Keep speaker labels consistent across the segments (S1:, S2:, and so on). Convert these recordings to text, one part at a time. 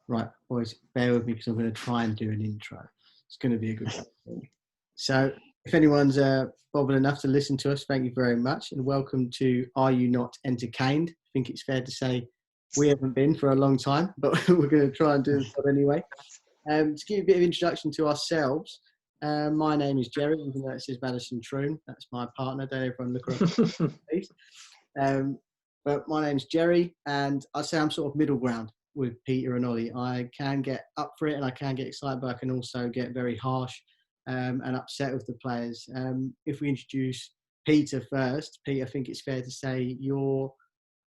S1: Right, boys, bear with me because I'm going to try and do an intro. It's going to be a good one. So, if anyone's bothered enough to listen to us, thank you very much, and welcome to Are You Not Entertained? I think it's fair to say we haven't been for a long time, but we're going to try and do this anyway. To give you a bit of introduction to ourselves, my name is Jerry, even though it says Madison Troon. That's my partner. Don't everyone look around, please. But my name's Jerry, and I'd say I'm sort of middle ground with Peter and Ollie. I can get up for it and I can get excited, but I can also get very harsh and upset with the players. If we introduce Peter first, Pete, I think it's fair to say you're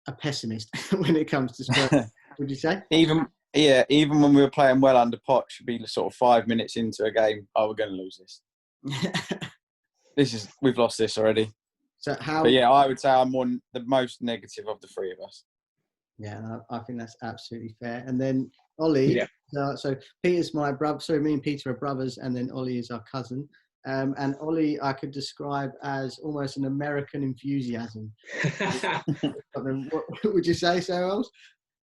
S1: a pessimist when it comes to Spurs. Would you say?
S2: Even when we were playing well under Poch, should be sort of 5 minutes into a game, we're going to lose this. We've lost this already.
S1: So how?
S2: But yeah, I would say I'm the most negative of the three of us.
S1: Yeah, I think that's absolutely fair. And then Ollie, so Peter's my brother. So me and Peter are brothers, and then Ollie is our cousin. And Ollie, I could describe as almost an American enthusiasm. What would you say so, Els?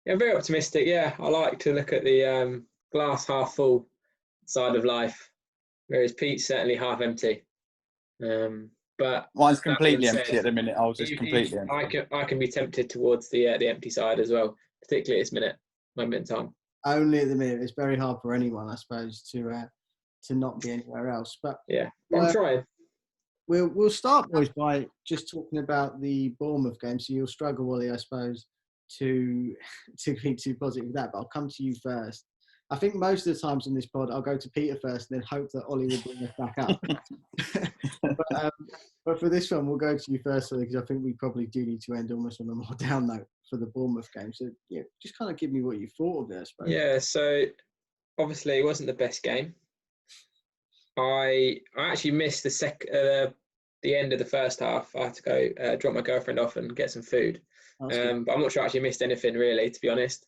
S3: Yeah, very optimistic. Yeah, I like to look at the glass half full side of life, whereas Pete's certainly half empty. But
S2: mine's completely empty at the minute. I was just completely empty.
S3: I can be tempted towards the empty side as well, particularly at this moment in time.
S1: Only at the minute. It's very hard for anyone, I suppose, to not be anywhere else. But
S3: yeah, I'm trying.
S1: We'll start, boys, by just talking about the Bournemouth game. So you'll struggle, Ollie, I suppose, to be too positive with that. But I'll come to you first. I think most of the times in this pod, I'll go to Peter first and then hope that Ollie will bring us back up. but for this one, we'll go to you first, Ollie, because I think we probably do need to end almost on a more down note for the Bournemouth game. So, yeah, just kind of give me what you thought of it, I suppose.
S3: Yeah, so obviously it wasn't the best game. I actually missed the end of the first half. I had to go drop my girlfriend off and get some food. But I'm not sure I actually missed anything, really, to be honest.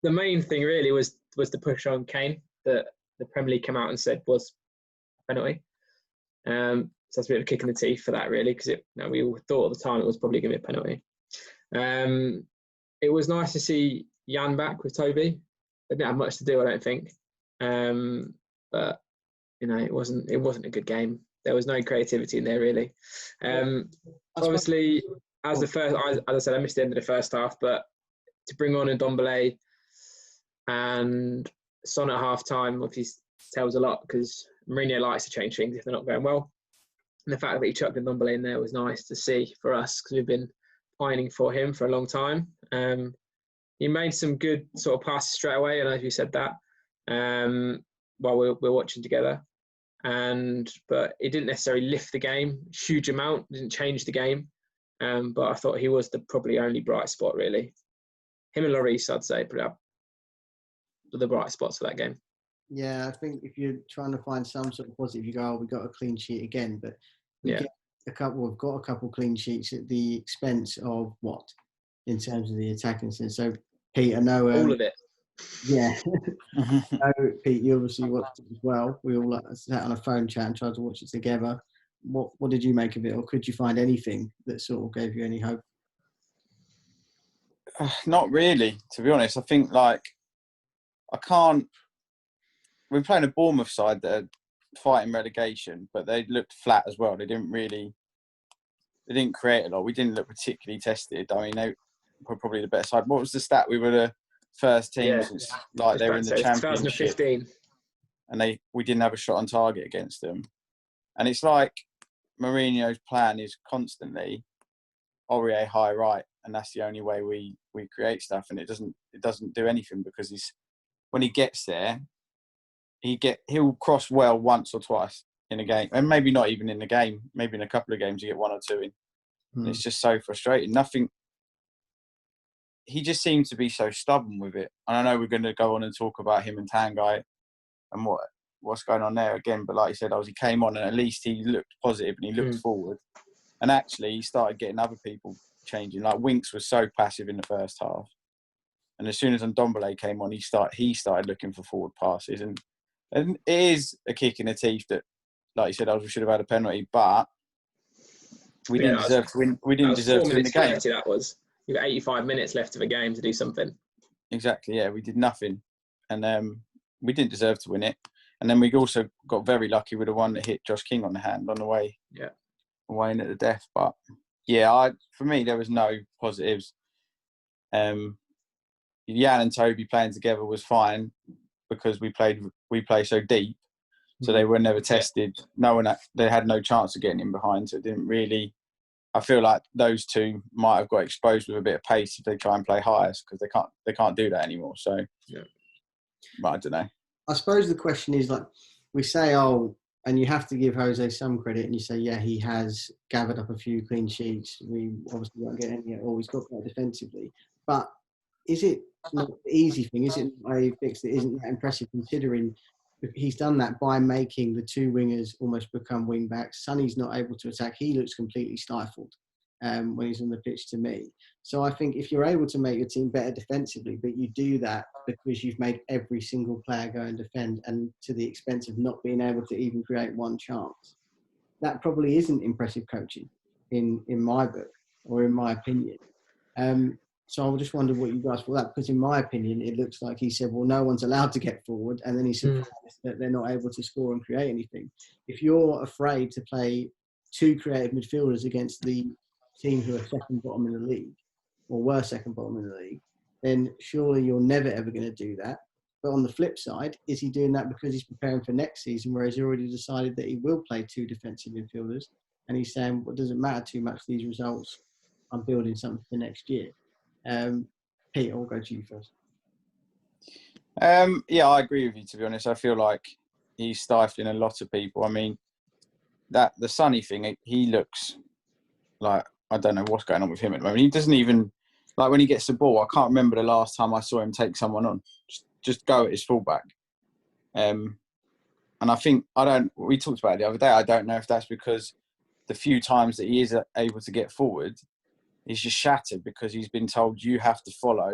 S3: The main thing really was the push on Kane that the Premier League came out and said was a penalty. So that's a bit of a kick in the teeth for that, really, because we all thought at the time it was probably going to be a penalty. It was nice to see Jan back with Toby. They didn't have much to do, I don't think. But it wasn't a good game. There was no creativity in there, really. Obviously, as I said, I missed the end of the first half, but to bring on N'Dombele and Son at half-time obviously tells a lot, because Mourinho likes to change things if they're not going well. And the fact that he chucked N'Dombele in there was nice to see for us, because we've been pining for him for a long time. He made some good sort of passes straight away, and as you said that, while we're watching together. But it didn't necessarily lift the game huge amount, didn't change the game. But I thought he was the probably only bright spot, really. Him and Lloris, I'd say, put up the bright spots for that game.
S1: Yeah, I think if you're trying to find some sort of positive, you go, we got a clean sheet again. But we've got a couple clean sheets at the expense of what, in terms of the attacking sense. So, Pete, I know...
S3: all of it.
S1: Yeah. Pete, you obviously watched it as well. We all sat on a phone chat and tried to watch it together. What did you make of it, or could you find anything that sort of gave you any hope?
S2: Not really, to be honest. I think, we're playing a Bournemouth side that are fighting relegation, but they looked flat as well. They didn't create a lot. We didn't look particularly tested. I mean, they were probably the better side. What was the stat? We were the first team since they were in the Championship.
S3: 2015.
S2: And we didn't have a shot on target against them. And it's like Mourinho's plan is constantly Aurier high right, and that's the only way we create stuff. And it doesn't do anything, because when he gets there, he'll cross well once or twice in a game, and maybe not even in the game. Maybe in a couple of games you get one or two in. And it's just so frustrating. Nothing. He just seems to be so stubborn with it. And I know we're going to go on and talk about him and Tanguy and what's going on there again. But like you said, he came on and at least he looked positive and he looked forward. And actually, he started getting other people changing. Like Winks was so passive in the first half. And as soon as N'Dombele came on, he started looking for forward passes. And it is a kick in the teeth that, like you said, we should have had a penalty. But we didn't deserve to win. We didn't deserve to win the game.
S3: That was. You've got 85 minutes left of a game to do something.
S2: exactly. Yeah, we did nothing, and we didn't deserve to win it. And then we also got very lucky with the one that hit Josh King on the hand on the way, away in at the death. But yeah, for me there was no positives. Jan and Toby playing together was fine because we play so deep, so they were never tested. They had no chance of getting in behind, so it didn't really. I feel like those two might have got exposed with a bit of pace if they try and play highest, because they can't do that anymore. So, but I don't know.
S1: I suppose the question is, like, we say, and you have to give Jose some credit, and you say, yeah, he has gathered up a few clean sheets. We obviously won't get any, or he's got quite defensively. But is it not the easy thing? Is it a fix that isn't that impressive, considering he's done that by making the two wingers almost become wing backs? Sonny's not able to attack. He looks completely stifled when he's on the pitch to me. So I think if you're able to make your team better defensively, but you do that because you've made every single player go and defend, and to the expense of not being able to even create one chance, that probably isn't impressive coaching in my book, or in my opinion. So I just wondered what you guys thought that, because in my opinion, it looks like he said, well, no one's allowed to get forward, and then he surprised that they're not able to score and create anything. If you're afraid to play two creative midfielders against the team who are second bottom in the league, or were second bottom in the league, then surely you're never ever going to do that. But on the flip side, is he doing that because he's preparing for next season, where he's already decided that he will play two defensive midfielders, and he's saying, well, it doesn't matter too much, these results, I'm building something for next year. Pete, I'll go to you first.
S2: Yeah, I agree with you, to be honest. I feel like he's stifling a lot of people. I mean, the Sonny thing, he looks like, I don't know what's going on with him at the moment. He doesn't even, like, when he gets the ball, I can't remember the last time I saw him take someone on. Just go at his fullback. And I think, we talked about it the other day, I don't know if that's because the few times that he is able to get forward, he's just shattered because he's been told you have to follow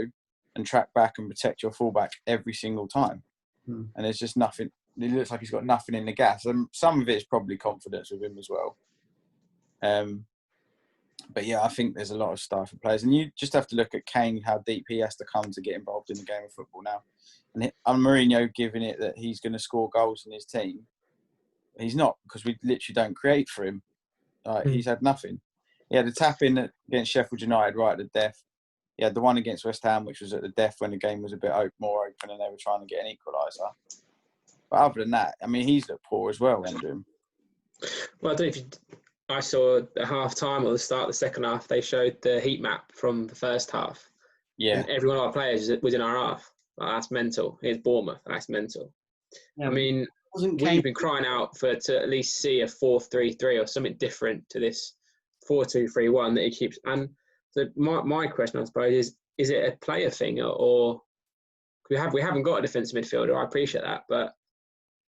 S2: and track back and protect your fullback every single time. And there's just nothing. It looks like he's got nothing in the gas. And some of it is probably confidence with him as well. But yeah, I think there's a lot of star for players. And you just have to look at Kane, how deep he has to come to get involved in the game of football now. And Mourinho giving it that he's going to score goals in his team. He's not, because we literally don't create for him. He's had nothing. He had a tap in against Sheffield United right at the death. He had the one against West Ham, which was at the death when the game was a bit more open and they were trying to get an equaliser. But other than that, I mean, he's looked poor as well, Andrew.
S3: Well, I don't know if I saw at half time or the start of the second half, they showed the heat map from the first half.
S2: Yeah.
S3: And every one of our players was in our half. That's mental. Here's Bournemouth. That's mental. Yeah, I mean, we've been crying out to at least see a 4-3-3 or something different to this 4-2-3-1 that he keeps. And so my question, I suppose, is it a player thing, or we haven't got a defensive midfielder? I appreciate that, but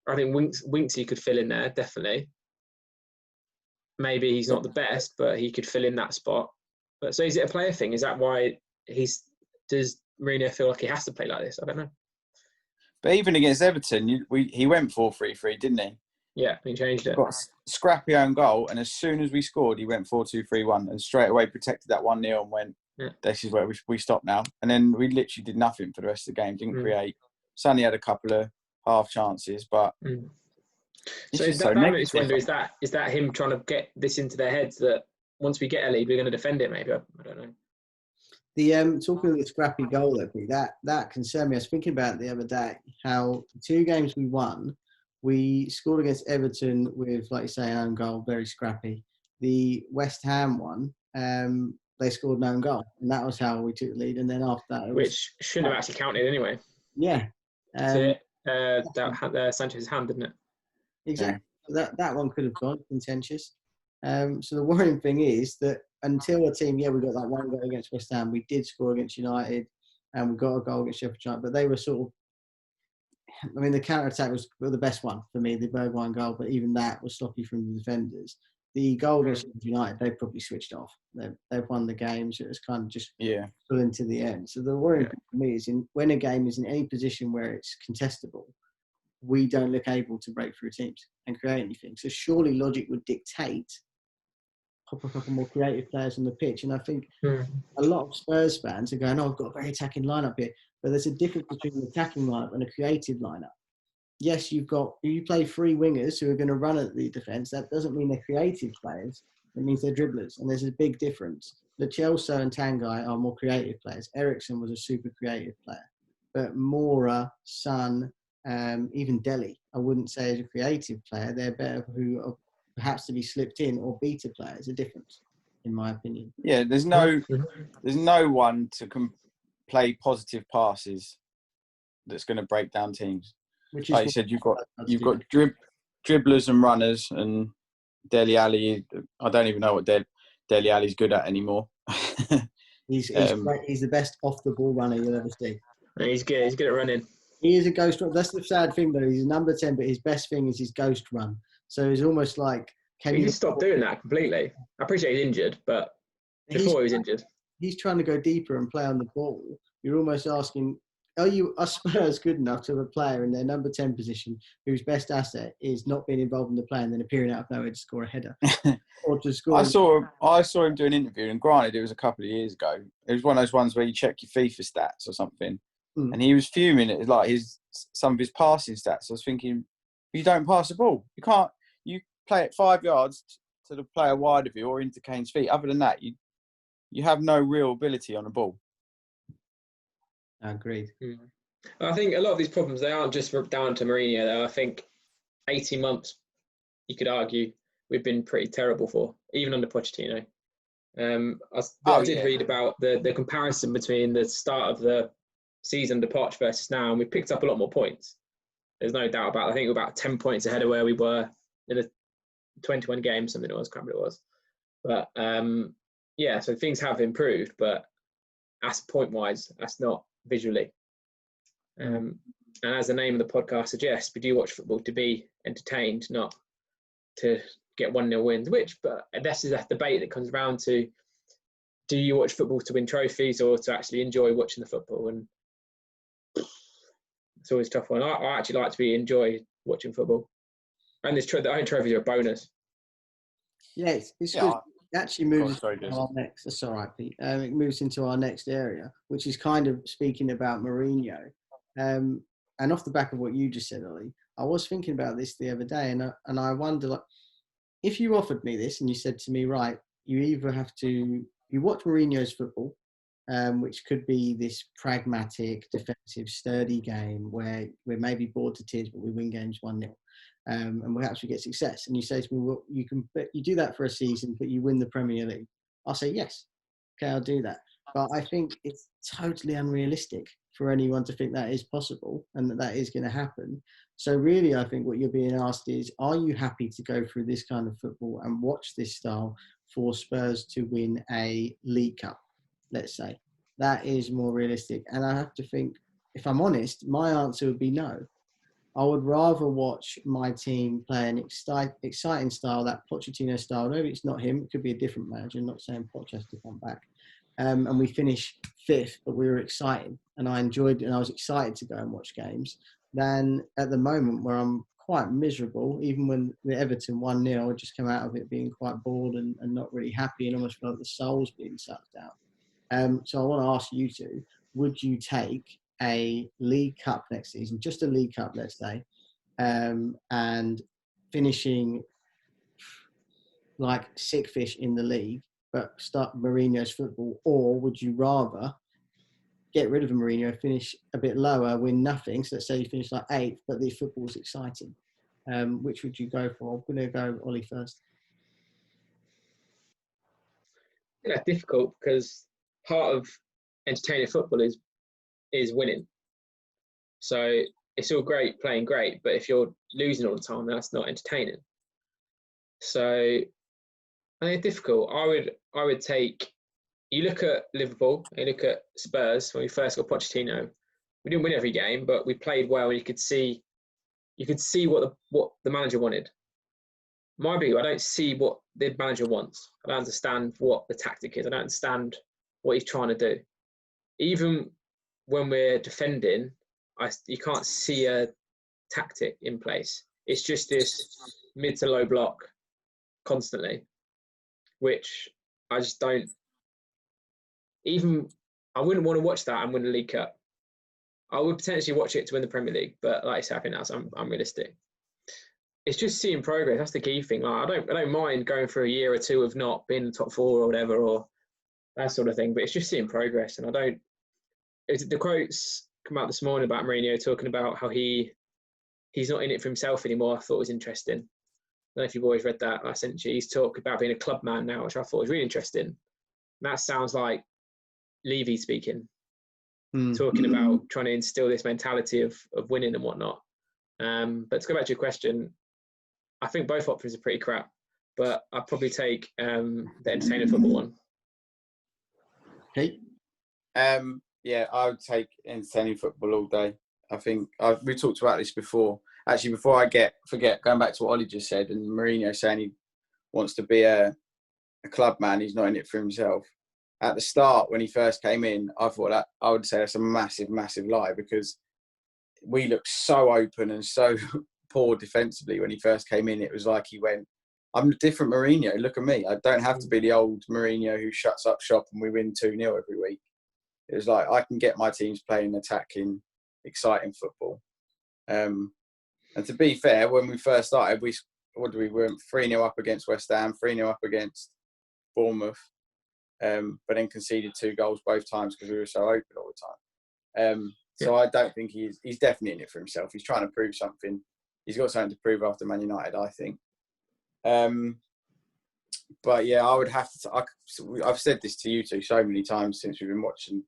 S3: I think Winksy could fill in there, definitely. Maybe he's not the best, but he could fill in that spot. But so is it a player thing? Is that why does Mourinho feel like he has to play like this? I don't know.
S2: But even against Everton, he went 4-3-3, didn't he?
S3: Yeah, he changed it.
S2: Got a scrappy own goal, and as soon as we scored, he went 4-2-3-1 and straight away protected that 1-0 and went, this is where we stop now. And then we literally did nothing for the rest of the game, didn't create. Sonny had a couple of half chances, but
S3: so that makes me wonder, is that him trying to get this into their heads that once we get a lead, we're going to defend it, maybe? I don't know.
S1: The talking of the scrappy goal, that concerned me. I was thinking about it the other day, how the two games we won, we scored against Everton with, like you say, an own goal, very scrappy. The West Ham one, they scored an own goal, and that was how we took the lead. And then after that,
S3: which shouldn't have actually counted anyway.
S1: Yeah,
S3: that Sanchez's hand, didn't it?
S1: Exactly. Yeah. That one could have gone contentious. So the worrying thing is that until a team, we got that one goal against West Ham, we did score against United, and we got a goal against Sheffield United, but they were sort of, I mean, the counter-attack was the best one for me, the Bergwijn goal, but even that was sloppy from the defenders. The goal against Sheffield United, they've probably switched off. They've won the game, so it's kind of just full into the end. So the worrying thing for me is when a game is in any position where it's contestable, we don't look able to break through teams and create anything. So surely logic would dictate pop a couple more creative players on the pitch. And I think
S3: Hmm.
S1: a lot of Spurs fans are going, "Oh, I've got a very attacking lineup here," but there's a difference between an attacking lineup and a creative lineup. Yes, you play three wingers who are going to run at the defence. That doesn't mean they're creative players. It means they're dribblers, and there's a big difference. Lo Celso and Tanguy are more creative players. Ericsson was a super creative player, but Mora, Son, even Dele, I wouldn't say as a creative player. They're better who are perhaps to be slipped in or beta players. A difference, in my opinion.
S2: Yeah, there's no one to play positive passes that's going to break down teams.
S1: Which is
S2: Like you said, you've got dribblers and runners, and Dele Alli. I don't even know what Dele Alli's good at anymore.
S1: He's the best off the ball runner you'll ever see.
S3: He's good. He's good at running.
S1: He is a ghost run. That's the sad thing, though. He's number 10, but his best thing is his ghost run. So it's almost like,
S3: He needs to stop doing that completely. I appreciate he's injured, but before he was injured,
S1: he's trying to go deeper and play on the ball. You're almost asking, are Spurs good enough to have a player in their number 10 position whose best asset is not being involved in the play and then appearing out of nowhere to score a header? Or to score
S2: I saw him do an interview, and granted, it was a couple of years ago. It was one of those ones where you check your FIFA stats or something, and he was fuming at like some of his passing stats. I was thinking, you don't pass the ball. You can't. You play it 5 yards to the player wide of you or into Kane's feet. Other than that, you have no real ability on the ball.
S1: Agreed.
S3: I think a lot of these problems, they aren't just down to Mourinho, though. I think 18 months, you could argue, we've been pretty terrible for, even under Pochettino. I did read about the comparison between the start of the season under Poch versus now, and we picked up a lot more points. There's no doubt about it. I think we're about 10 points ahead of where we were in the 21 games, something it was, can't remember what it was. But so things have improved, but that's point-wise, that's not visually. And as the name of the podcast suggests, we do watch football to be entertained, not to get 1-0 wins, but this is a debate that comes around to, do you watch football to win trophies or to actually enjoy watching the football? And it's always a tough one. I actually like to enjoy watching football. And I think trophies are a bonus.
S1: Yeah, it's good. It actually moves into our next. That's all right, Pete. It moves into our next area, which is kind of speaking about Mourinho. And off the back of what you just said, Ollie, I was thinking about this the other day, and I wonder, like, if you offered me this and you said to me, right, you either have to watch Mourinho's football, which could be this pragmatic, defensive, sturdy game where we're maybe bored to tears, but we win games 1-0. And perhaps we get success. And you say to me, well, you do that for a season, but you win the Premier League. I'll say, yes, okay, I'll do that. But I think it's totally unrealistic for anyone to think that is possible and that is going to happen. So really, I think what you're being asked is, are you happy to go through this kind of football and watch this style for Spurs to win a League Cup, let's say? That is more realistic. And I have to think, if I'm honest, my answer would be no. I would rather watch my team play an exciting style, that Pochettino style. Maybe it's not him. It could be a different manager. I'm not saying Poch has to come back. And we finish 5th, but we were excited. And I enjoyed it, and I was excited to go and watch games. Than at the moment where I'm quite miserable, even when the Everton 1-0, I just come out of it being quite bored and not really happy and almost felt the soul's being sucked out. So I want to ask you two, would you take a League Cup next season, just a League Cup, let's say, and finishing like sick-fish in the league, but start Mourinho's football? Or would you rather get rid of Mourinho, finish a bit lower, win nothing? So let's say you finish like 8th, but the football's exciting. Which would you go for? I'm going to go Ollie first.
S3: Yeah, difficult, because part of entertaining football is winning. So it's all great playing great, but if you're losing all the time, that's not entertaining. So I think it's difficult. I would take. You look at Liverpool, you look at Spurs. When we first got Pochettino, we didn't win every game, but we played well. And you could see what the manager wanted. My view, I don't see what the manager wants. I don't understand what the tactic is. I don't understand what he's trying to do. Even when we're defending, you can't see a tactic in place. It's just this mid to low block constantly. which I just don't. Even I wouldn't want to watch that and win the League Cup. I would potentially watch it to win the Premier League, but like I said, I think that's unrealistic. It's just seeing progress. That's the key thing. Like, I don't mind going for a year or two of not being in the top 4 or whatever, or that sort of thing. But it's just seeing progress, and I don't. The quotes come out this morning about Mourinho talking about how he's not in it for himself anymore. I thought was interesting. I don't know if you've always read that. Essentially, he's talking about being a club man now, which I thought was really interesting. And that sounds like Levy speaking, talking about trying to instill this mentality of winning and whatnot. But to go back to your question, I think both options are pretty crap, but I'd probably take the entertainment football one.
S1: Okay.
S2: Yeah, I would take entertaining football all day. I think we talked about this before. Actually, before I forget, going back to what Ollie just said, and Mourinho saying he wants to be a club man, he's not in it for himself. At the start, when he first came in, I thought that I would say that's a massive, massive lie, because we looked so open and so poor defensively when he first came in. It was like he went, I'm a different Mourinho. Look at me. I don't have to be the old Mourinho who shuts up shop and we win 2-0 every week. It was like, I can get my teams playing, attacking, exciting football. And to be fair, when we first started, we were 3-0 up against West Ham, 3-0 up against Bournemouth, but then conceded 2 goals both times because we were so open all the time. So I don't think he's definitely in it for himself. He's trying to prove something. He's got something to prove after Man United, I think. But yeah, I would have to. I've said this to you two so many times since we've been watching,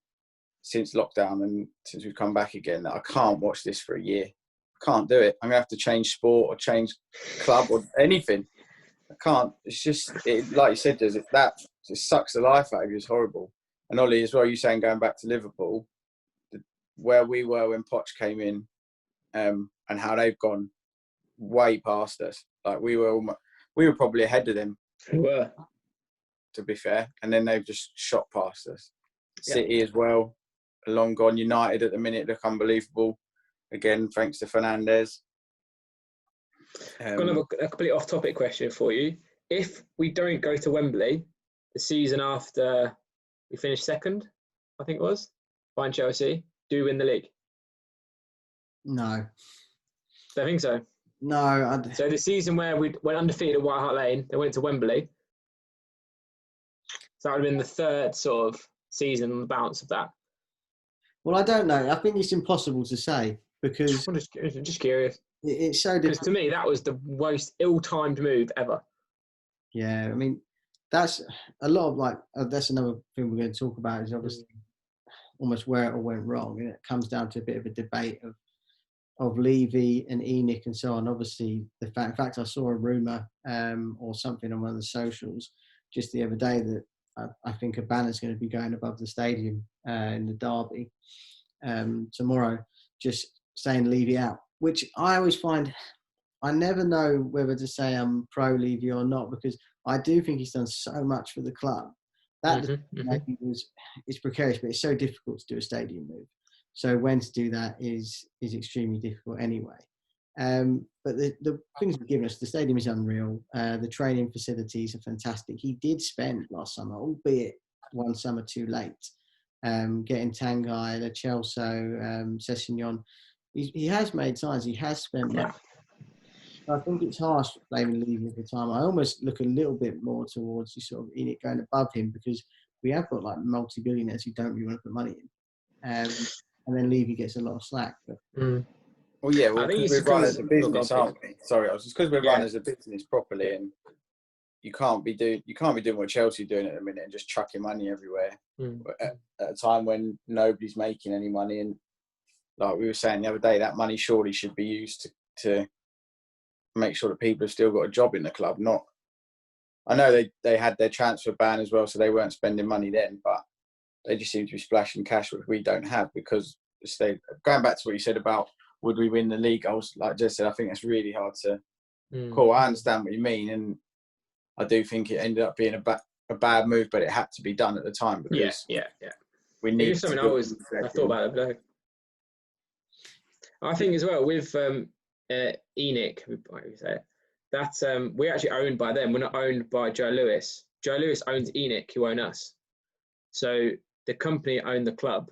S2: since lockdown and since we've come back again, that I can't watch this for a year. I can't do it. I'm going to have to change sport or change club or anything. I can't. It's just, like you said, that just sucks the life out of you. It's horrible. And Ollie, as well, you saying going back to Liverpool, where we were when Poch came in, and how they've gone way past us. Like we were probably ahead of them.
S3: We were,
S2: to be fair, and then they've just shot past us. City as well, long gone. United at the minute look unbelievable. Again, thanks to Fernandes.
S3: I'm going to have a complete off-topic question for you. If we don't go to Wembley the season after we finish second, I think it was, behind Chelsea, do we win the league?
S1: No.
S3: Don't think so.
S1: No.
S3: So the season where we went undefeated at White Hart Lane, they went to Wembley. So that would have been the third sort of season on the bounce of that.
S1: Well, I don't know. I think it's impossible to say because
S3: I'm just curious.
S1: It's so difficult.
S3: Because to me, that was the most ill-timed move ever.
S1: Yeah, I mean, that's a lot of that's another thing we're going to talk about is obviously almost where it all went wrong, and it comes down to a bit of a debate of Levy and ENIC and so on. Obviously, in fact, I saw a rumor or something on one of the socials just the other day that I think a banner's going to be going above the stadium in the derby tomorrow, just saying Levy out, which I always find, I never know whether to say I'm pro Levy or not, because I do think he's done so much for the club. That maybe it's precarious, but it's so difficult to do a stadium move. So when to do that is extremely difficult anyway. But the things we've given us, the stadium is unreal. The training facilities are fantastic. He did spend last summer, albeit one summer too late, getting Tanguy, the Chelsea, Sessegnon. He has made signs. He has spent money. I think it's harsh blaming Levy at the time. I almost look a little bit more towards the sort of ENIC going above him, because we have got like multi-billionaires who don't really want to put money in. And then Levy gets a lot of slack. But.
S2: Well, yeah, because we're run as a business, aren't we? Sorry, I was just because we're run as a business properly, and you can't be doing what Chelsea are doing at the minute and just chucking money everywhere at a time when nobody's making any money. And like we were saying the other day, that money surely should be used to make sure that people have still got a job in the club. Not, I know they had their transfer ban as well, so they weren't spending money then, but they just seem to be splashing cash, which we don't have, because going back to what you said about would we win the league, I was like Jess said, I think that's really hard to call. I understand what you mean, and I do think it ended up being a bad move, but it had to be done at the time because we need.
S3: It's something I thought about it, but I think as well with ENIC, that we're actually owned by them. We're not owned by Joe Lewis. Joe Lewis owns ENIC, who own us. So the company own the club,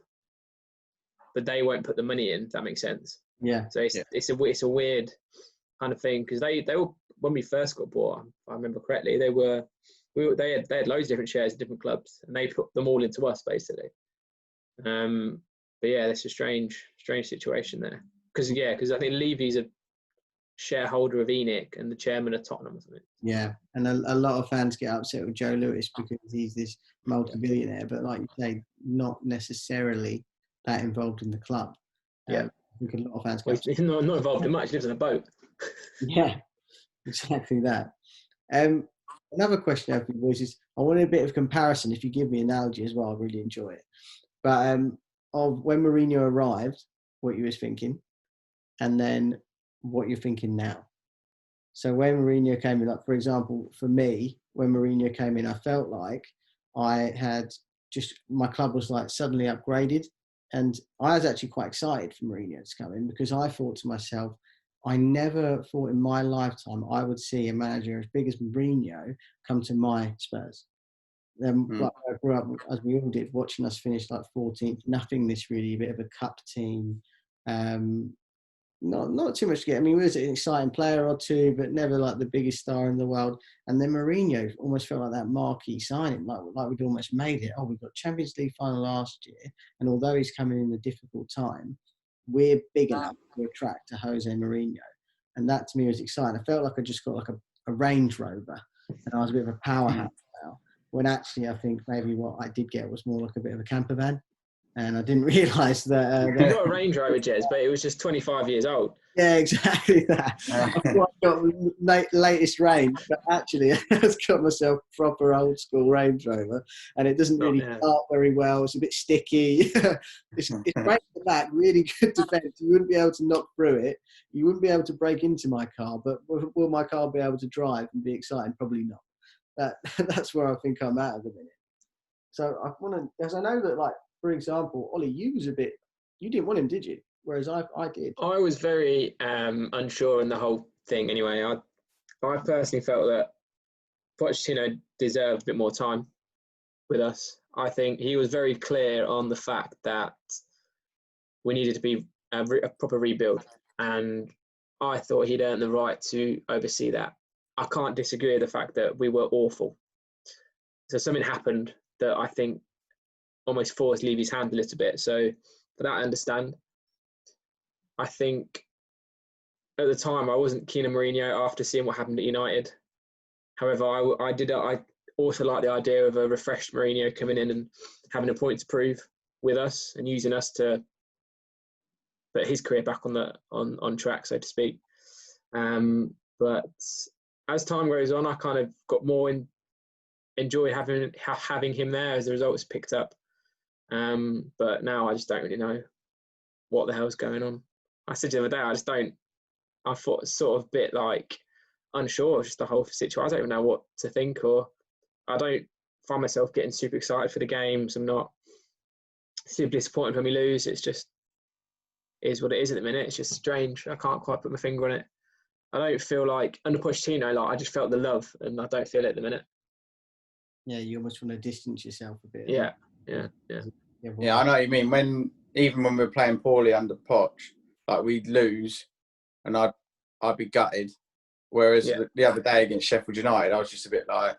S3: but they won't put the money in. If that makes sense.
S1: Yeah.
S3: So it's a weird kind of thing, because they were, when we first got bought, if I remember correctly, they had loads of different shares in different clubs, and they put them all into us basically. But yeah, that's a strange situation there. Because I think Levy's a shareholder of ENIC and the chairman of Tottenham or something.
S1: Yeah, and a lot of fans get upset with Joe Lewis because he's this multi-billionaire, but like you say, not necessarily that involved in the club.
S3: Yeah,
S1: I think a lot of fans get upset.
S3: He's not involved in much. He lives on a boat.
S1: Yeah, exactly that. Another question I have for you boys is, I want a bit of comparison. If you give me an analogy as well, I'd really enjoy it. But of when Mourinho arrived, what you was thinking, and then what you're thinking now. So when Mourinho came in, like for example, for me, when Mourinho came in, I felt like I had my club was like suddenly upgraded. And I was actually quite excited for Mourinho to come in, because I thought to myself, I never thought in my lifetime I would see a manager as big as Mourinho come to my Spurs. Like I grew up, as we all did, watching us finish like 14th, nothing this really, a bit of a cup team. Not too much to get. I mean, we was an exciting player or two, but never like the biggest star in the world. And then Mourinho almost felt like that marquee signing, like we'd almost made it. Oh, we got Champions League final last year, and although he's coming in a difficult time, we're big enough to attract a Jose Mourinho, and that to me was exciting. I felt like I just got like a Range Rover, and I was a bit of a powerhouse now. When actually, I think maybe what I did get was more like a bit of a camper van. And I didn't realise that...
S3: you got a Range Rover, Jez, but it was just 25 years old.
S1: Yeah, exactly that. I thought I got the latest range, but actually I've got myself a proper old school Range Rover, and it doesn't really start very well. It's a bit sticky. It's great at the back, really good defence. You wouldn't be able to knock through it. You wouldn't be able to break into my car, but will my car be able to drive and be exciting? Probably not. That's where I think I'm at the minute. So I want to, because I know that, like, for example, Ollie, you didn't want him, did you? Whereas I did.
S3: I was very unsure in the whole thing anyway. I personally felt that Pochettino deserved a bit more time with us. I think he was very clear on the fact that we needed to be a proper rebuild. And I thought he'd earned the right to oversee that. I can't disagree with the fact that we were awful. So something happened that I think almost forced Levy's hand a little bit. So for that, I understand. I think at the time I wasn't keen on Mourinho after seeing what happened at United. However, I also like the idea of a refreshed Mourinho coming in and having a point to prove with us and using us to put his career back on track, so to speak. But as time goes on, I kind of got more enjoy having him there as the results picked up. But now I just don't really know what the hell's going on. I said the other day, I thought sort of a bit like unsure of just the whole situation. I don't even know what to think, or I don't find myself getting super excited for the games. I'm not super disappointed when we lose. It's just is what it is at the minute. It's just strange. I can't quite put my finger on it. I don't feel like under Pochettino, like I just felt the love, and I don't feel it at the minute.
S1: Yeah, you almost want to distance yourself a bit.
S3: Yeah.
S2: Yeah, I know what you mean. Even when we were playing poorly under Poch, like we'd lose, and I'd be gutted. Whereas the other day against Sheffield United, I was just a bit like,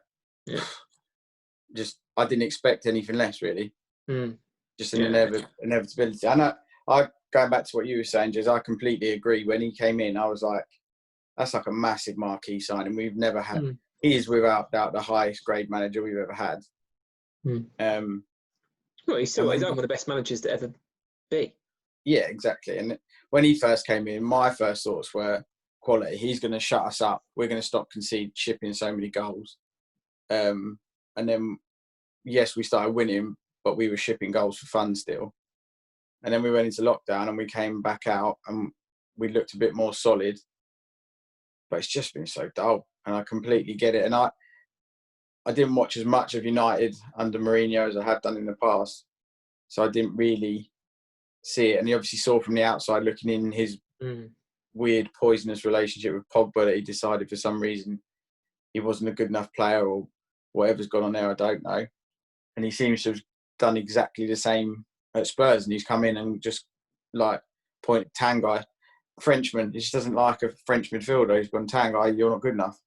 S2: I didn't expect anything less really. Just an inevitability. I going back to what you were saying, Jez, I completely agree. When he came in, I was like, that's like a massive marquee signing. We've never had. He is without doubt the highest grade manager we've ever had.
S3: Well, he's one of the best managers to ever be.
S2: Yeah, exactly. And when he first came in, my first thoughts were quality. He's going to shut us up. We're going to stop shipping so many goals. And then, yes, we started winning, but we were shipping goals for fun still. And then we went into lockdown and we came back out and we looked a bit more solid. But it's just been so dull. And I completely get it. And I didn't watch as much of United under Mourinho as I have done in the past. So I didn't really see it. And he obviously saw from the outside looking in his weird poisonous relationship with Pogba that he decided for some reason he wasn't a good enough player, or whatever's gone on there, I don't know. And he seems to have done exactly the same at Spurs, and he's come in and just like point Tanguy, Frenchman. He just doesn't like a French midfielder. He's gone, Tanguy, you're not good enough.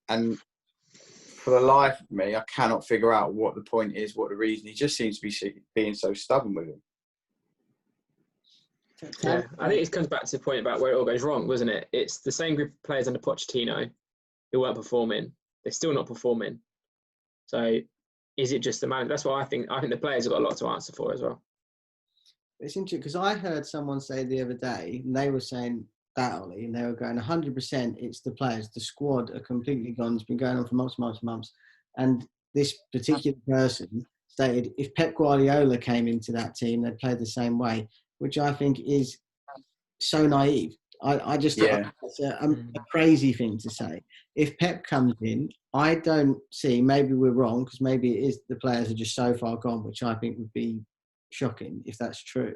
S2: And for the life of me, I cannot figure out what the point is, what the reason. He just seems to be being so stubborn with him.
S3: Yeah, I think it comes back to the point about where it all goes wrong, wasn't it? It's the same group of players under Pochettino who weren't performing. They're still not performing. So is it just the man? That's what I think. I think the players have got a lot to answer for as well.
S1: It's interesting because I heard someone say the other day, and they were saying that, Ollie, and they were going 100%. It's the players. The squad are completely gone. It's been going on for months. And this particular person stated if Pep Guardiola came into that team, they'd play the same way, which I think is so naive. I just thought it's a crazy thing to say. If Pep comes in, I don't see, maybe we're wrong, because maybe it is the players are just so far gone, which I think would be shocking if that's true.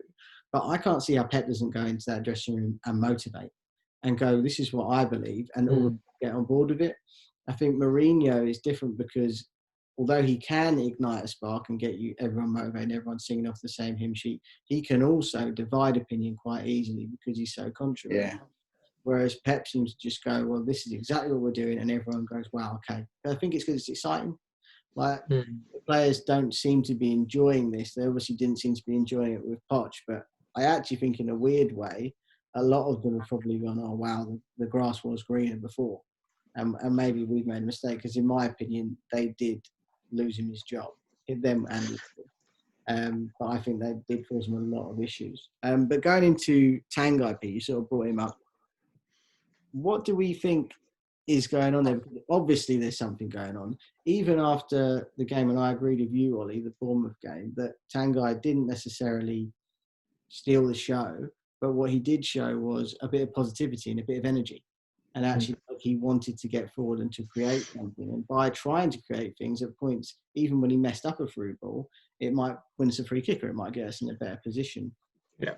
S1: But I can't see how Pep doesn't go into that dressing room and motivate and go, this is what I believe, and all get on board with it. I think Mourinho is different because although he can ignite a spark and get everyone motivated, everyone singing off the same hymn sheet, he can also divide opinion quite easily because he's so contrary.
S2: Yeah.
S1: Whereas Pep seems to just go, well, this is exactly what we're doing, and everyone goes, wow, okay. But I think it's because it's exciting. Like, the players don't seem to be enjoying this. They obviously didn't seem to be enjoying it with Poch, but I actually think in a weird way, a lot of them have probably gone, oh, wow, the grass was greener before. And maybe we've made a mistake, because in my opinion, they did lose him his job, them and but I think they did cause him a lot of issues. But going into Tanguy, Pete, you sort of brought him up. What do we think is going on there? Because obviously there's something going on. Even after the game, and I agreed with you, Ollie, the Bournemouth game, that Tanguy didn't necessarily steal the show, but what he did show was a bit of positivity and a bit of energy. And actually, he wanted to get forward and to create something. And by trying to create things at points, even when he messed up a through ball, it might win us a free kick or it might get us in a better position.
S3: Yeah.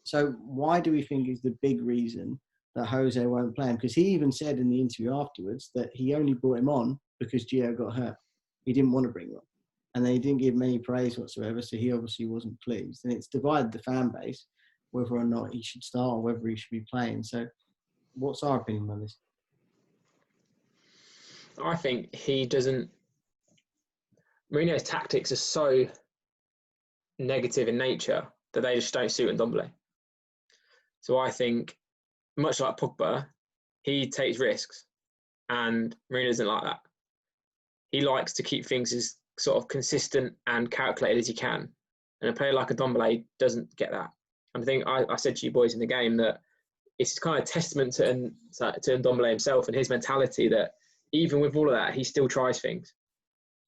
S1: So why do we think is the big reason that Jose won't play him? Because he even said in the interview afterwards that he only brought him on because Gio got hurt. He didn't want to bring him on. And they didn't give him any praise whatsoever, so he obviously wasn't pleased. And it's divided the fan base, whether or not he should start or whether he should be playing. So what's our opinion on this?
S3: I think he doesn't. Mourinho's tactics are so negative in nature that they just don't suit N'Dombele. So I think, much like Pogba, he takes risks, and Mourinho doesn't like that. He likes to keep things as sort of consistent and calculated as he can. And a player like N'Dombele doesn't get that. And I think I said to you boys in the game that it's kind of testament to N'Dombele himself and his mentality that even with all of that, he still tries things.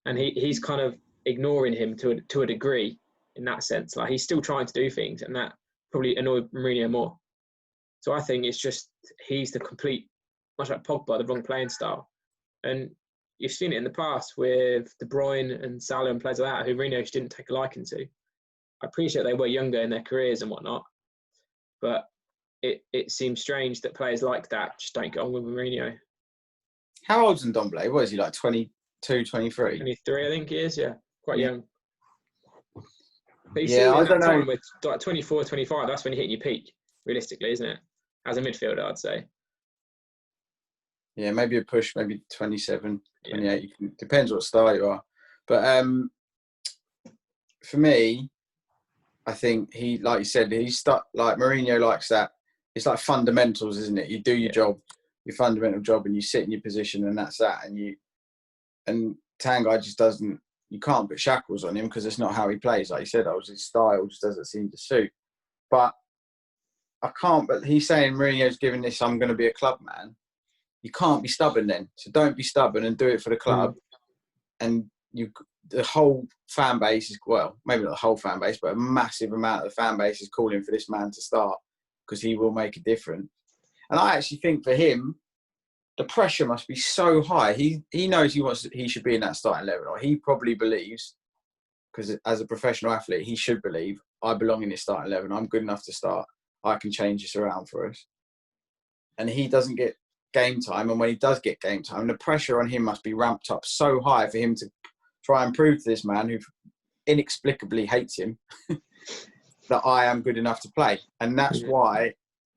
S3: And he's kind of ignoring him to a degree in that sense. Like, he's still trying to do things, and that probably annoyed Mourinho more. So I think it's just he's the complete, much like Pogba, the wrong playing style. And you've seen it in the past with De Bruyne and Salah and players like that who Mourinho just didn't take a liking to. I appreciate they were younger in their careers and whatnot, but it seems strange that players like that just don't get on with Mourinho.
S2: How old's N'Dombele? What is he, like 22, 23?
S3: 23, I think he is, yeah. Quite young. But you see
S2: I
S3: in
S2: don't
S3: that
S2: know.
S3: time with like 24, 25, that's when you're hitting your peak, realistically, isn't it? As a midfielder, I'd say.
S2: Yeah, maybe a push, maybe 27, 28. Yeah. Depends what style you are. But for me, I think he, like you said, he's stuck. Like Mourinho likes that. It's like fundamentals, isn't it? You do your job, your fundamental job, and you sit in your position, and that's that. And Tanguy just doesn't. You can't put shackles on him because it's not how he plays. Like you said, his style just doesn't seem to suit. But I can't. But he's saying Mourinho's giving this. I'm going to be a club man. You can't be stubborn then. So don't be stubborn and do it for the club. And the whole fan base is, well, maybe not the whole fan base, but a massive amount of the fan base is calling for this man to start because he will make a difference. And I actually think for him, the pressure must be so high. He knows he should be in that starting 11. Or he probably believes, because as a professional athlete, he should believe, I belong in this starting 11. I'm good enough to start. I can change this around for us. And he doesn't get game time, and when he does get game time, the pressure on him must be ramped up so high for him to try and prove to this man who inexplicably hates him that I am good enough to play. And that's why,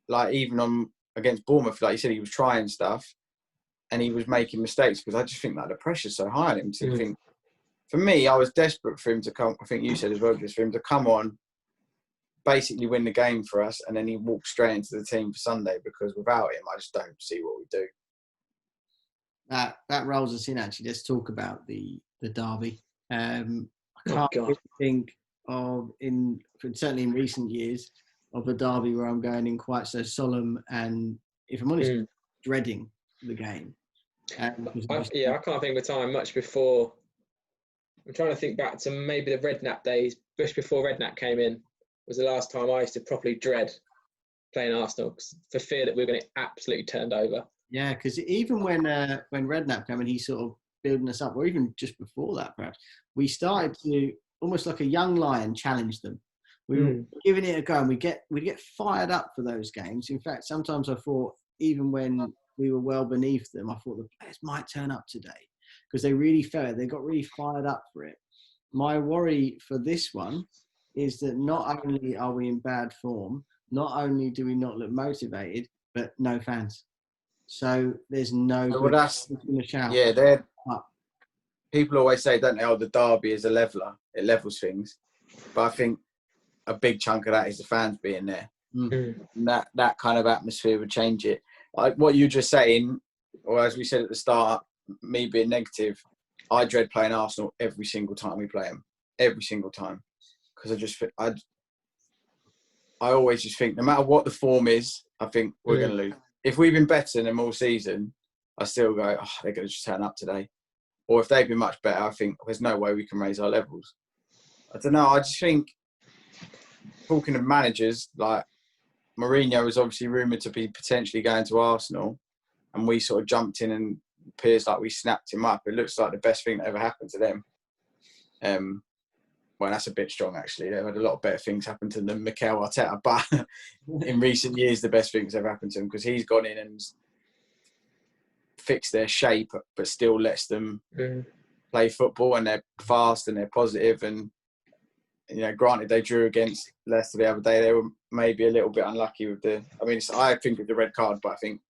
S2: like, even against Bournemouth, like you said, he was trying stuff and he was making mistakes, because I just think that the pressure's so high on him to think. For me, I was desperate for him to come. I think you said as well, just for him to come on, basically win the game for us, and then he walked straight into the team for Sunday, because without him, I just don't see what we do.
S1: That rolls us in, actually. Let's talk about the derby. I can't really think of, certainly in recent years, of a derby where I'm going in quite so solemn and, if I'm honest, dreading the game.
S3: I can't think of a time much before. I'm trying to think back to maybe the Redknapp days, just before Redknapp came in, was the last time I used to properly dread playing Arsenal, for fear that we were going to get absolutely turned over.
S1: Yeah, because even when Redknapp came in, he sort of building us up, or even just before that, perhaps, we started to, almost like a young lion, challenge them. We were giving it a go, and we'd get fired up for those games. In fact, sometimes I thought, even when we were well beneath them, I thought the players might turn up today, because they really felt it. They got really fired up for it. My worry for this one is that not only are we in bad form, not only do we not look motivated, but no fans. So there's no.
S2: Well, that's people always say, don't they? Oh, the derby is a leveler; it levels things. But I think a big chunk of that is the fans being there. And that kind of atmosphere would change it. Like what you're just saying, or as we said at the start, me being negative, I dread playing Arsenal every single time we play them. Every single time, because I always just think, no matter what the form is, I think we're going to lose. If we've been better than them all season, I still go, oh, they're going to just turn up today. Or if they've been much better, I think there's no way we can raise our levels. I don't know. I just think, talking of managers, like Mourinho was obviously rumoured to be potentially going to Arsenal, and we sort of jumped in, and appears like we snapped him up. It looks like the best thing that ever happened to them. Well, that's a bit strong, actually. They've had a lot of better things happen to them than Mikel Arteta. But in recent years, the best things ever happened to him, because he's gone in and fixed their shape, but still lets them play football, and they're fast and they're positive. And, you know, granted, they drew against Leicester the other day. They were maybe a little bit unlucky with I think with the red card, but I think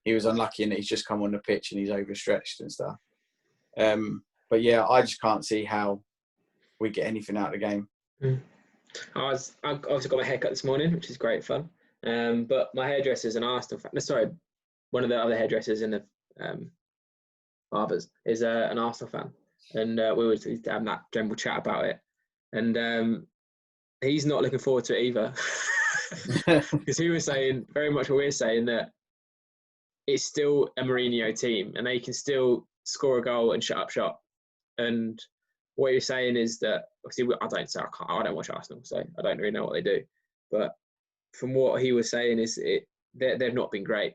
S2: he was unlucky in that he's just come on the pitch and he's overstretched and stuff. But yeah, I just can't see how we get anything out of the game.
S3: I obviously got my haircut this morning, which is great fun. But my hairdresser's an Arsenal fan. Sorry, one of the other hairdressers in the barbers is an Arsenal fan, and we were having that general chat about it. And he's not looking forward to it either, because he was saying very much what we're saying, that it's still a Mourinho team, and they can still score a goal and shut up shop. And what you're saying is that, obviously, I don't watch Arsenal, so I don't really know what they do. But from what he was saying is they've not been great.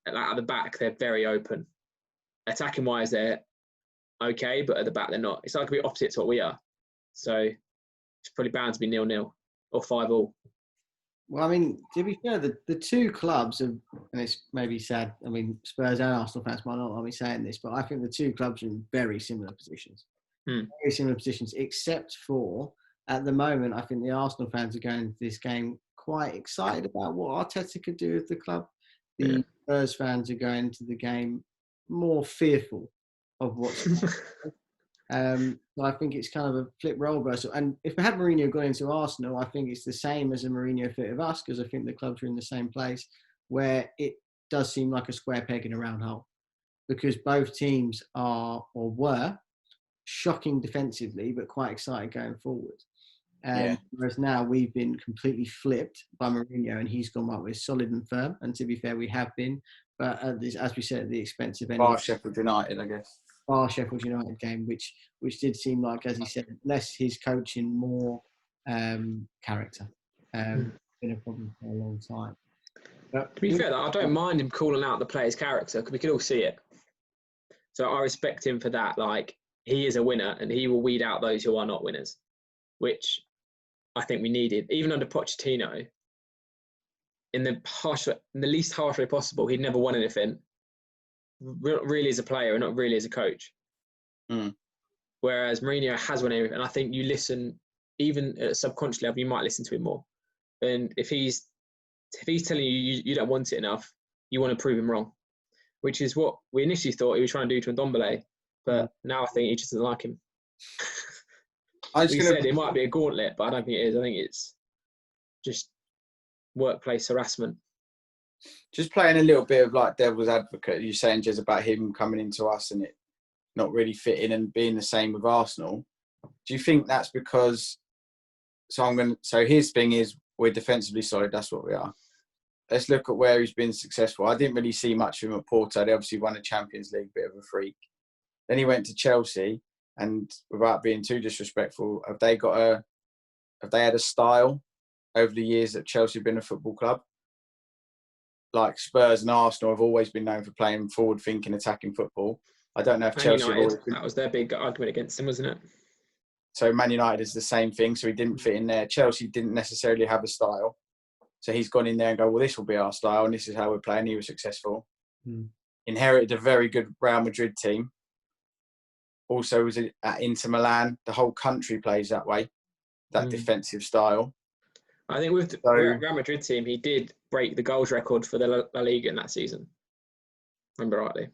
S3: At the back, they're very open. Attacking wise, they're okay, but at the back, they're not. It's like the opposite to what we are. So it's probably bound to be 0-0 or 5-5.
S1: Well, I mean, to be fair, the two clubs have, and it's maybe sad, I mean, Spurs and Arsenal fans might not like me saying this, but I think the two clubs are in very similar positions. Very similar positions, except for, at the moment, I think the Arsenal fans are going into this game quite excited about what Arteta could do with the club. The Spurs fans are going into the game more fearful of what's so I think it's kind of a flip role reversal. And if I had Mourinho gone into Arsenal, I think it's the same as a Mourinho fit of us, because I think the clubs are in the same place, where it does seem like a square peg in a round hole, because both teams are, or were, shocking defensively, but quite excited going forward. Whereas now we've been completely flipped by Mourinho, and he's gone, we're solid and firm. And to be fair, we have been. But as we said, at the expense of any
S2: Sheffield United, I guess.
S1: Sheffield United game, which did seem like, as he said, less his coaching, more character. Been a problem for a long time. But
S3: to be fair, I don't mind him calling out the player's character, because we can all see it. So I respect him for that. Like, he is a winner, and he will weed out those who are not winners, which I think we needed. Even under Pochettino, in the least harsh way possible, he'd never won anything. Really as a player and not really as a coach.
S2: Mm.
S3: Whereas Mourinho has won everything. And I think you listen, even at a subconscious level, you might listen to him more. And if he's telling you don't want it enough, you want to prove him wrong, which is what we initially thought he was trying to do to N'Dombele. But now I think he just doesn't like him. Said it might be a gauntlet, but I don't think it is. I think it's just workplace harassment.
S2: Just playing a little bit of like devil's advocate, you're saying just about him coming into us and it not really fitting and being the same with Arsenal. Do you think that's because? So his thing is we're defensively solid. That's what we are. Let's look at where he's been successful. I didn't really see much of him at Porto. They obviously won a Champions League, bit of a freak. Then he went to Chelsea, and without being too disrespectful, have they had a style over the years that Chelsea have been a football club? Like Spurs and Arsenal have always been known for playing forward-thinking, attacking football. I don't know if Chelsea have always been...
S3: That was their big argument against him, wasn't it?
S2: So Man United is the same thing. So he didn't fit in there. Chelsea didn't necessarily have a style. So he's gone in there and go, well, this will be our style and this is how we're playing. He was successful. Inherited a very good Real Madrid team. Also was at Inter Milan. The whole country plays that way, that defensive style.
S3: I think with the Real Madrid team, he did break the goals record for the La Liga in that season. Remember rightly.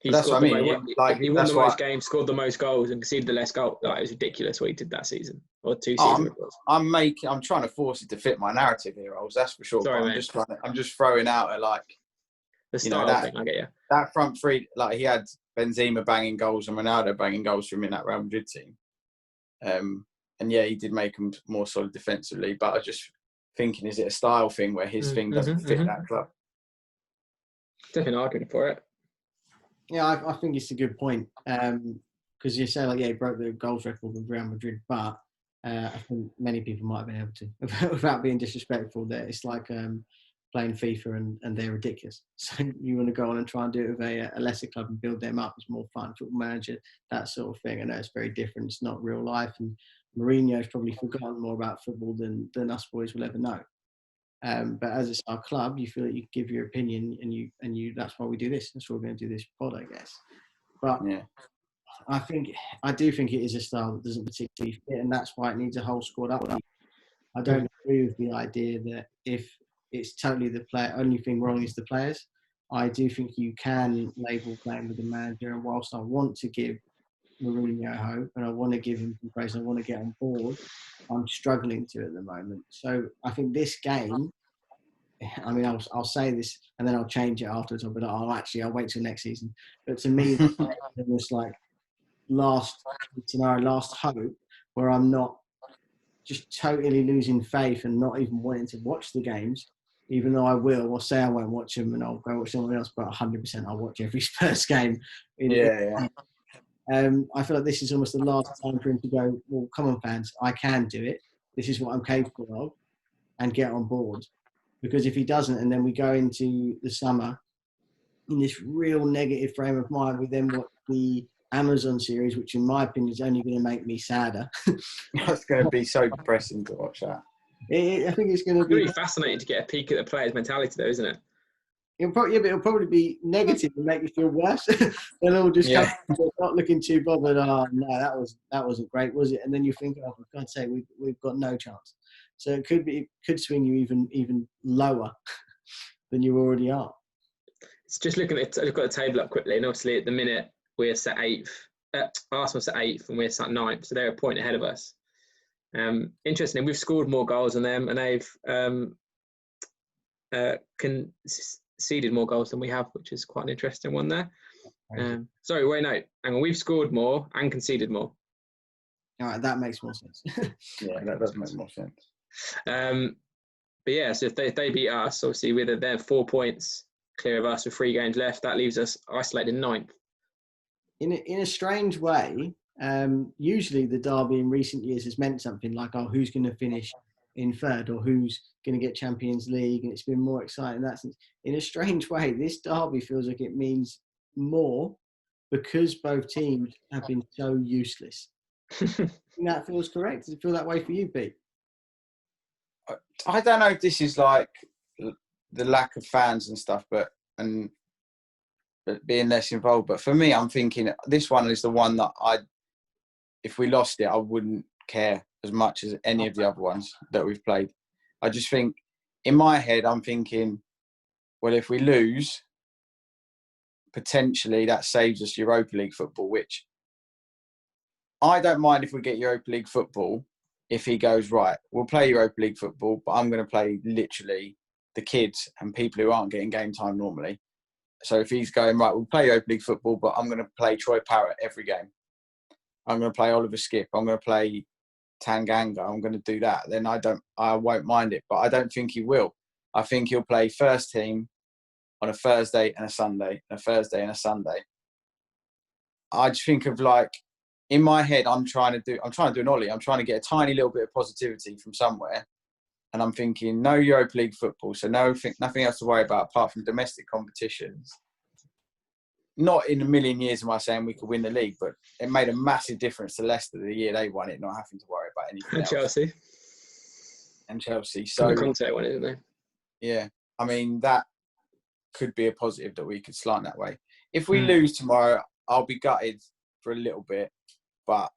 S2: That's what I mean.
S3: He won the most games, scored the most goals, and conceded the less goals. Like, it was ridiculous what he did that season or 2 seasons.
S2: I'm trying to force it to fit my narrative here, Rolls. That's for sure.
S3: Sorry,
S2: I'm just throwing out at like
S3: the style thing. I get you.
S2: That front three, like he had Benzema banging goals and Ronaldo banging goals for him in that Real Madrid team. And yeah, he did make them more solid defensively. But I was just thinking, is it a style thing where his thing doesn't fit that club?
S3: Definitely arguing for it.
S1: Yeah, I think it's a good point. Because you say, like, yeah, he broke the goals record with Real Madrid, but I think many people might have been able to, without being disrespectful, that it's like playing FIFA and they're ridiculous. So you want to go on and try and do it with a lesser club and build them up. It's more fun, Football Manager, that sort of thing. I know it's very different. It's not real life. And Mourinho's probably forgotten more about football than us boys will ever know. But as it's our club, you feel that you can give your opinion, and you. That's why we do this. That's why we're going to do this pod, I guess. But yeah, I do think it is a style that doesn't particularly fit, and that's why it needs a whole squad up. I don't agree with the idea that if it's totally the player, only thing wrong is the players. I do think you can label playing with the manager, and whilst I want to give Mourinho hope and I want to give him some praise and I want to get on board, I'm struggling to at the moment. So I think this game, I mean, I'll say this and then I'll change it afterwards. But I'll wait till next season. But to me, it's like last hope, where I'm not just totally losing faith and not even wanting to watch the games, even though I will. Or say I won't watch them and I'll go watch someone else, but 100% I'll watch every Spurs game. I feel like this is almost the last time for him to go, well, come on, fans, I can do it. This is what I'm capable of, and get on board. Because if he doesn't, and then we go into the summer in this real negative frame of mind, we then watch the Amazon series, which in my opinion is only going to make me sadder.
S2: That's going to be so depressing to watch that.
S1: I think it's going to be
S3: really fascinating to get a peek at the players' mentality, though, isn't it?
S1: But it'll probably be negative and make you feel worse. They'll all just come, not looking too bothered. Oh no, that wasn't great, was it? And then you think, oh, for God's sake, we've got no chance. So it could swing you even lower than you already are.
S3: It's just looking at I've got the table up quickly, and obviously at the minute we're set 8th. Arsenal's at 8th, and we're set 9th, so they're a point ahead of us. Interesting, we've scored more goals than them, and they've conceded more goals than we have, which is quite an interesting one there. Hang on, we've scored more and conceded more.
S1: All right, that makes more sense.
S2: Yeah, that does make more sense.
S3: But yeah, so if they beat us, obviously they're 4 points clear of us with 3 games left. That leaves us isolated in 9th.
S1: In a strange way, usually the derby in recent years has meant something like, oh, who's going to finish in 3rd or who's going to get Champions League, and it's been more exciting in that sense. In a strange way, this derby feels like it means more because both teams have been so useless. That feels correct. Does it feel that way for you, Pete?
S2: I don't know if this is like the lack of fans and stuff, but being less involved. But for me, I'm thinking this one is the one that if we lost it, I wouldn't care as much as any of the other ones that we've played. I just think, in my head, I'm thinking, well, if we lose, potentially that saves us Europa League football, which I don't mind if we get Europa League football. If he goes, right, we'll play Europa League football, but I'm going to play literally the kids and people who aren't getting game time normally. So if he's going, right, we'll play Europa League football, but I'm going to play Troy Parrott every game. I'm going to play Oliver Skip. I'm going to play Tanganga. I'm going to do that. Then I won't mind it. But I don't think he will. I think he'll play first team on a Thursday and a Sunday, and a Thursday and a Sunday. I just think of like, in my head, I'm trying to do an ollie. I'm trying to get a tiny little bit of positivity from somewhere. And I'm thinking, no Europa League football, so nothing else to worry about apart from domestic competitions. Not in a million years am I saying we could win the league, but it made a massive difference to Leicester the year they won it, not having to worry about anything else. And Chelsea. So
S3: Conte won it, didn't they?
S2: Yeah. I mean, that could be a positive that we could slant that way. If we lose tomorrow, I'll be gutted for a little bit, but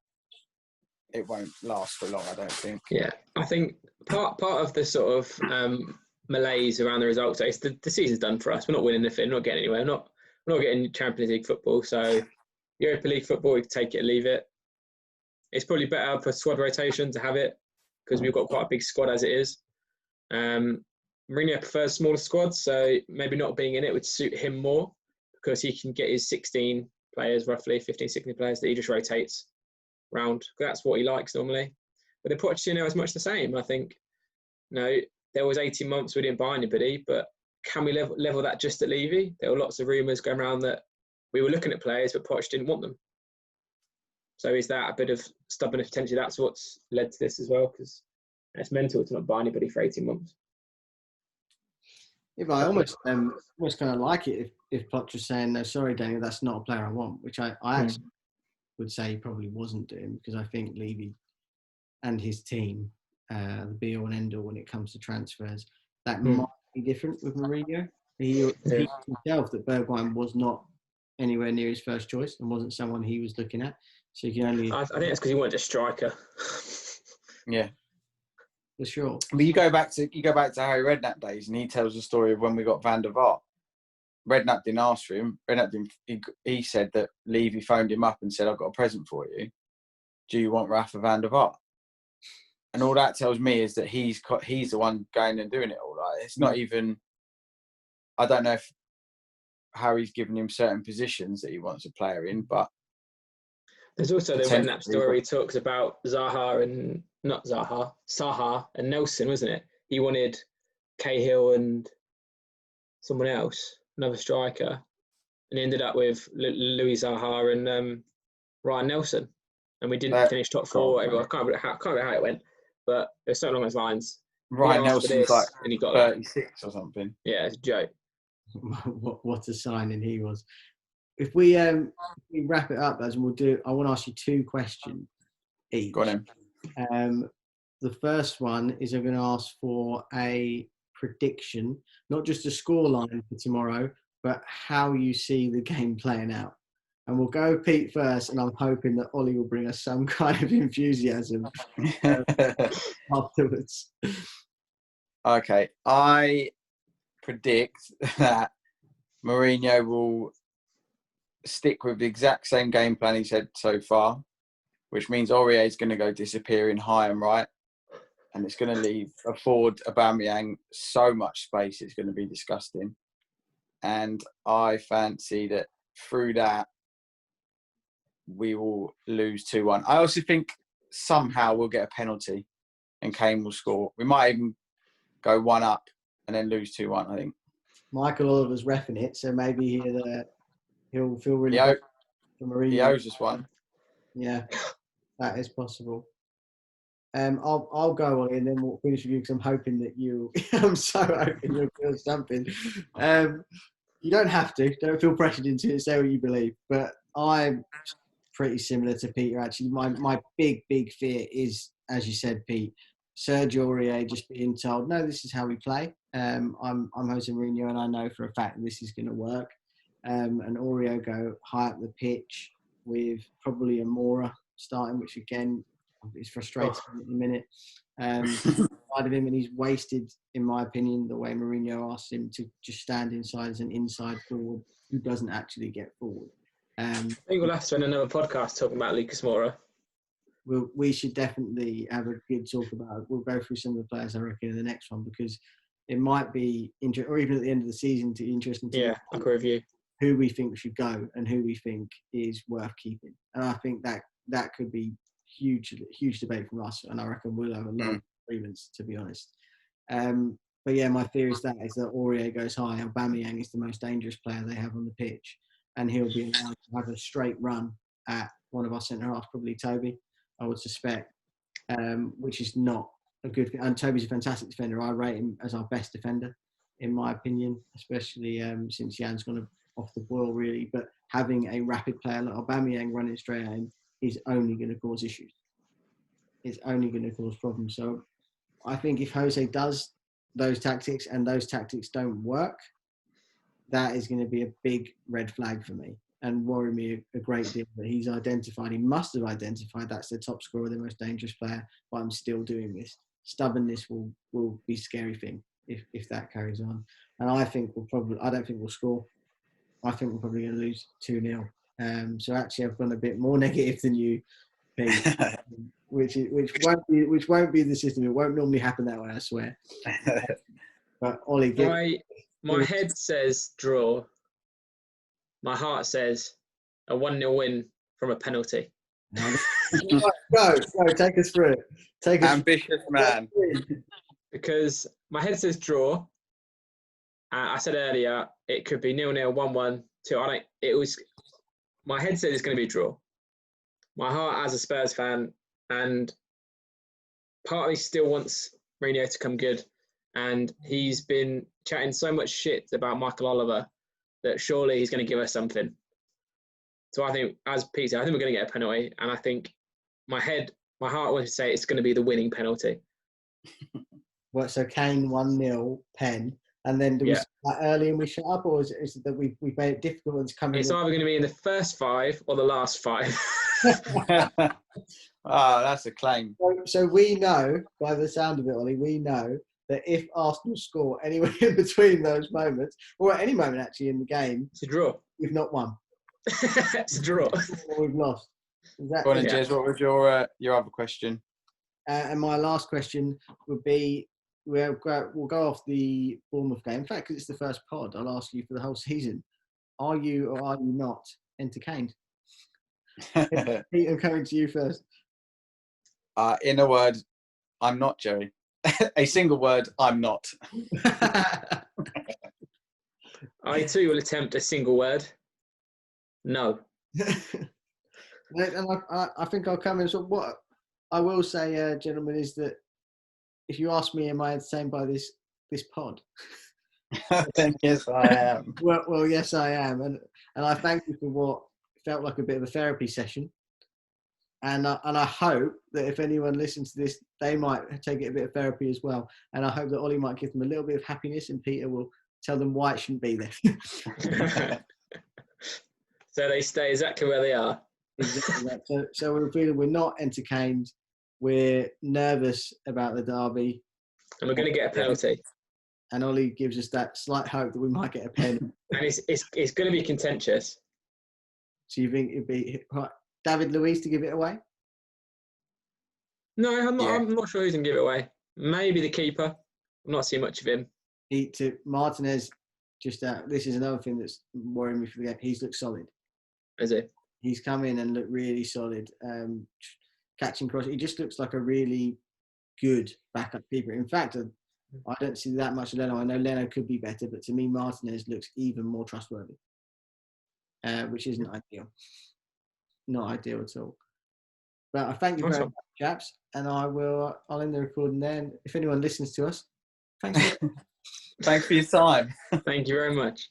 S2: it won't last for long, I don't think.
S3: Yeah, I think part of the sort of malaise around the results is the season's done for us. We're not winning anything, not getting anywhere, we're not getting Champions League football. So Europa League football, we can take it and leave it. It's probably better for squad rotation to have it because we've got quite a big squad as it is. Mourinho prefers smaller squads, so maybe not being in it would suit him more because he can get his 16 players, roughly 15, 16 players that he just rotates round. That's what he likes normally. But in Pochettino, it's much the same. I think, there was 18 months we didn't buy anybody, but can we level that just at Levy? There were lots of rumours going around that we were looking at players, but Poch didn't want them. So is that a bit of stubbornness potentially? That's what's led to this as well, because it's mental to not buy anybody for 18 months.
S1: Yeah, but I almost kind of like it if Poch was saying, no, sorry, Daniel, that's not a player I want, which I actually would say he probably wasn't doing, because I think Levy and his team, the be-all and end-all when it comes to transfers, that might be different with Mourinho. He himself that Bergwijn was not anywhere near his first choice and wasn't someone he was looking at. So you can only...
S3: I think it's because he wanted a striker.
S2: Yeah.
S1: For sure.
S2: But you go back to Harry Redknapp days, and he tells the story of when we got Van der Vaart. Redknapp didn't ask for him. He said that Levy phoned him up and said, I've got a present for you. Do you want Rafa Van der Vaart? And all that tells me is that he's the one going and doing it all. Like, it's not even... I don't know if Harry's given him certain positions that he wants a player in, but...
S3: There's also the Redknapp story. He talks about Zaha and Nelson, wasn't it? He wanted Cahill and someone else, another striker, and he ended up with Louis Zaha and Ryan Nelson, and we didn't finish top four. I can't remember how it went, but it was something along those lines.
S2: Ryan Nelson's like 36 or something.
S3: Yeah, it's a joke.
S1: What a signing he was. If we wrap it up, as we'll do, I want to ask you two questions each.
S2: Go on in.
S1: The first one is I'm going to ask for a prediction, not just a scoreline for tomorrow, but how you see the game playing out. And we'll go Pete first, and I'm hoping that Ollie will bring us some kind of enthusiasm afterwards.
S2: Okay, I predict that Mourinho will stick with the exact same game plan he's had so far, which means Aurier is going to go disappearing high and right, and it's going to afford Aubameyang so much space, it's going to be disgusting. And I fancy that through that, we will lose 2-1. I also think somehow we'll get a penalty and Kane will score. We might even go 1-up and then lose 2-1, I think.
S1: Michael Oliver's reffing it, so maybe he'll feel really bad for Mourinho.
S2: He owes us one.
S1: Yeah, that is possible. I'll go on and then we'll finish with you, because I'm hoping that I'm so hoping you'll feel something. You don't have to. Don't feel pressured into it. Say what you believe. But I'm pretty similar to Peter, actually. My big fear is, as you said, Pete, Sergio Aurier just being told, no, this is how we play. I'm Jose Mourinho, and I know for a fact that this is going to work. And Aurier go high up the pitch with probably a Mora starting, which again is frustrating at the minute. Side of him, and he's wasted, in my opinion, the way Mourinho asked him to just stand inside as an inside forward who doesn't actually get forward. I
S3: think we'll have to spend another podcast talking about Lucas Moura.
S1: We should definitely have a good talk about it. We'll go through some of the players, I reckon, in the next one, because it might be interesting, or even at the end of the season, interesting to
S3: like a review
S1: who we think should go and who we think is worth keeping. And I think that could be huge debate from us, and I reckon we'll have a lot of agreements, to be honest. But yeah, my theory is that Aurier goes high. Aubameyang is the most dangerous player they have on the pitch, and he'll be allowed to have a straight run at one of our centre-halves, probably Toby, I would suspect, which is not a good thing. And Toby's a fantastic defender. I rate him as our best defender, in my opinion, especially since Jan's gone off the boil, really. But having a rapid player like Aubameyang running straight at him is only going to cause issues. It's only going to cause problems. So I think if Jose does those tactics and those tactics don't work, that is going to be a big red flag for me and worry me a great deal that he's identified. He must have identified that's the top scorer, the most dangerous player, but I'm still doing this. Stubbornness will be a scary thing if that carries on. And I don't think we'll score. I think we're probably going to lose 2-0. So actually, I've gone a bit more negative than you, Pete, which won't be the system. It won't normally happen that way, I swear. But Ollie,
S3: my head says draw. My heart says a 1-0 win from a penalty.
S1: Go, take us through it.
S2: Ambitious man.
S3: Because my head says draw. I said earlier it could be 0-0, 1-1, 2. My head says it's going to be a draw. My heart, as a Spurs fan, and part of me still wants Mourinho to come good, and he's been chatting so much shit about Michael Oliver that surely he's going to give us something. So I think, as Pete said, I think we're going to get a penalty, and I think my heart wants to say it's going to be the winning penalty.
S1: Well, so Kane 1-0 pen, and then do we start that early and we shut up, or is it that we've made it difficult and it's coming?
S3: It's either going to be in the first 5 or the last 5.
S2: That's a claim.
S1: So we know, by the sound of it, Ollie, we know that if Arsenal score anywhere in between those moments, or at any moment actually in the game,
S3: it's a draw.
S1: We've not won.
S3: It's a draw.
S1: Or we've lost.
S2: Go on, Jez, what was your other question?
S1: And my last question would be, we'll go off the Bournemouth game. In fact, because it's the first pod, I'll ask you for the whole season. Are you or are you not entertained? Pete, I'm coming to you first.
S2: In a word, I'm not, Jerry. A single word, I'm not.
S3: I too will attempt a single word. No.
S1: And I think I'll come in. So what I will say, gentlemen, is that if you ask me, am I entertained by this pod?
S2: Then yes, I am.
S1: Well, yes, I am, and I thank you for what felt like a bit of a therapy session. And I hope that if anyone listens to this, they might take it a bit of therapy as well. And I hope that Ollie might give them a little bit of happiness, and Peter will tell them why it shouldn't be there.
S3: So they stay exactly where they are.
S1: Exactly. So we're feeling we're not entertained. We're nervous about the derby.
S3: And we're going to get a penalty.
S1: And Ollie gives us that slight hope that we might get a pen.
S3: And it's going to be contentious.
S1: So you think it'd be David Luiz to give it away?
S3: No, I'm not sure who's going to give it away. Maybe the keeper. I'm not seeing much of him.
S1: To Martinez, this is another thing that's worrying me for the game. He's looked solid.
S3: Is he?
S1: He's come in and looked really solid. Catching cross. He just looks like a really good backup keeper. In fact, I don't see that much of Leno. I know Leno could be better, but to me, Martinez looks even more trustworthy, which isn't ideal. Not ideal at all. But I thank you very much, chaps, and I'll end the recording then. If anyone listens to us, thanks.
S2: Thanks for your time.
S3: Thank you very much.